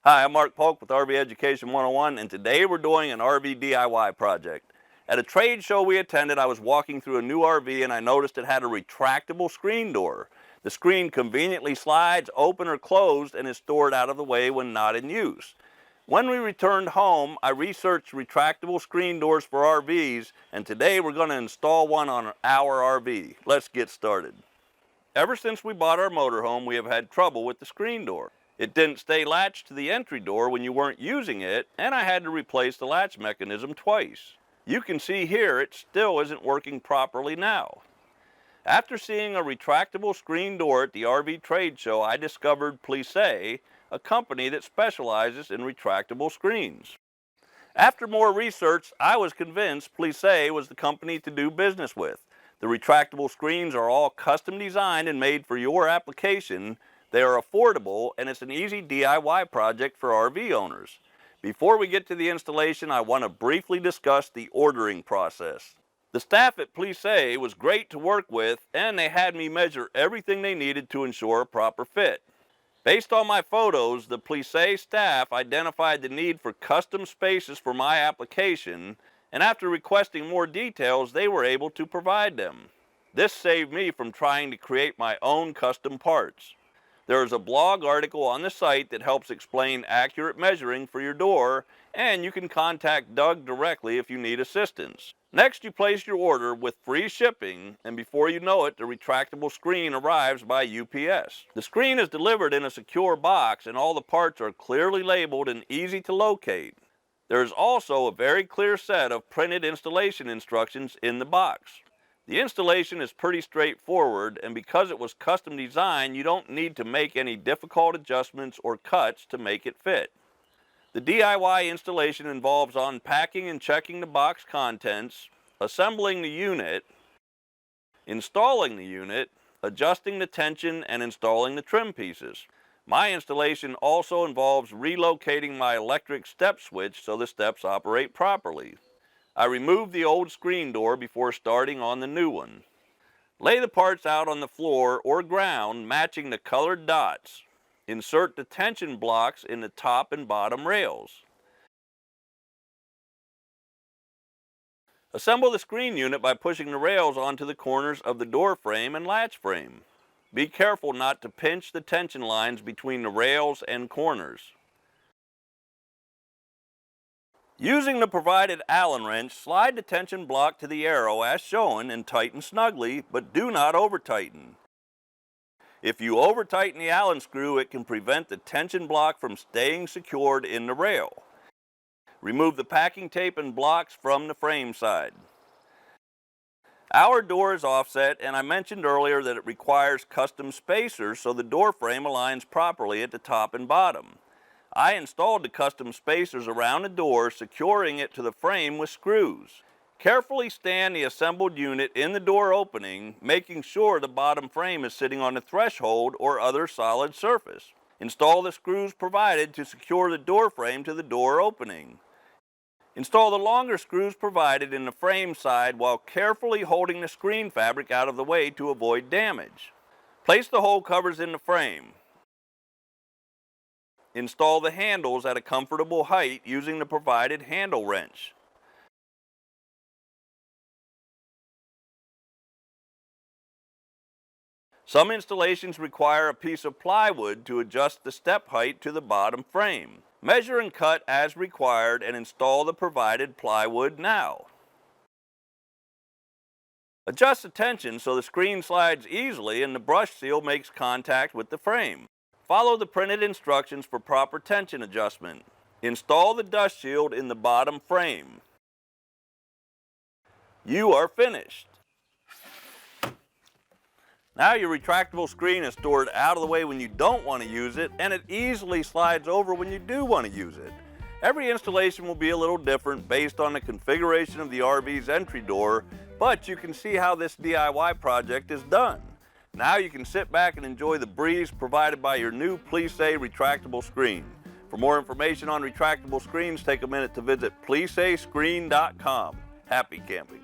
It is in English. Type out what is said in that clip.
Hi, I'm Mark Polk with RV Education 101, and today we're doing an RV DIY project. At a trade show we attended, I was walking through a new RV and I noticed it had a retractable screen door. The screen conveniently slides open or closed and is stored out of the way when not in use. When we returned home, I researched retractable screen doors for RVs, and today we're going to install one on our RV. Let's get started. Ever since we bought our motorhome, we have had trouble with the screen door. It didn't stay latched to the entry door when you weren't using it, and I had to replace the latch mechanism twice. You can see here it still isn't working properly now. After seeing a retractable screen door at the RV trade show, I discovered Plissé, a company that specializes in retractable screens. After more research, I was convinced Plissé was the company to do business with. The retractable screens are all custom designed and made for your application. They are affordable, and it's an easy DIY project for RV owners. Before we get to the installation, I want to briefly discuss the ordering process. The staff at Plissé was great to work with, and they had me measure everything they needed to ensure a proper fit. Based on my photos, the Plissé staff identified the need for custom spaces for my application, and after requesting more details, they were able to provide them. This saved me from trying to create my own custom parts. There is a blog article on the site that helps explain accurate measuring for your door, and you can contact Doug directly if you need assistance. Next, you place your order with free shipping, and before you know it, the retractable screen arrives by UPS. The screen is delivered in a secure box, and all the parts are clearly labeled and easy to locate. There is also a very clear set of printed installation instructions in the box. The installation is pretty straightforward, and because it was custom designed, you don't need to make any difficult adjustments or cuts to make it fit. The DIY installation involves unpacking and checking the box contents, assembling the unit, installing the unit, adjusting the tension, and installing the trim pieces. My installation also involves relocating my electric step switch so the steps operate properly. I removed the old screen door before starting on the new one. Lay the parts out on the floor or ground matching the colored dots. Insert the tension blocks in the top and bottom rails. Assemble the screen unit by pushing the rails onto the corners of the door frame and latch frame. Be careful not to pinch the tension lines between the rails and corners. Using the provided Allen wrench, slide the tension block to the arrow as shown and tighten snugly, but do not over-tighten. If you over-tighten the Allen screw, it can prevent the tension block from staying secured in the rail. Remove the packing tape and blocks from the frame side. Our door is offset, and I mentioned earlier that it requires custom spacers so the door frame aligns properly at the top and bottom. I installed the custom spacers around the door, securing it to the frame with screws. Carefully stand the assembled unit in the door opening, making sure the bottom frame is sitting on the threshold or other solid surface. Install the screws provided to secure the door frame to the door opening. Install the longer screws provided in the frame side while carefully holding the screen fabric out of the way to avoid damage. Place the hole covers in the frame. Install the handles at a comfortable height using the provided handle wrench. Some installations require a piece of plywood to adjust the step height to the bottom frame. Measure and cut as required and install the provided plywood now. Adjust the tension so the screen slides easily and the brush seal makes contact with the frame. Follow the printed instructions for proper tension adjustment. Install the dust shield in the bottom frame. You are finished. Now your retractable screen is stored out of the way when you don't want to use it, and it easily slides over when you do want to use it. Every installation will be a little different based on the configuration of the RV's entry door, but you can see how this DIY project is done. Now you can sit back and enjoy the breeze provided by your new Plissé retractable screen. For more information on retractable screens, take a minute to visit plisséscreen.com. Happy camping.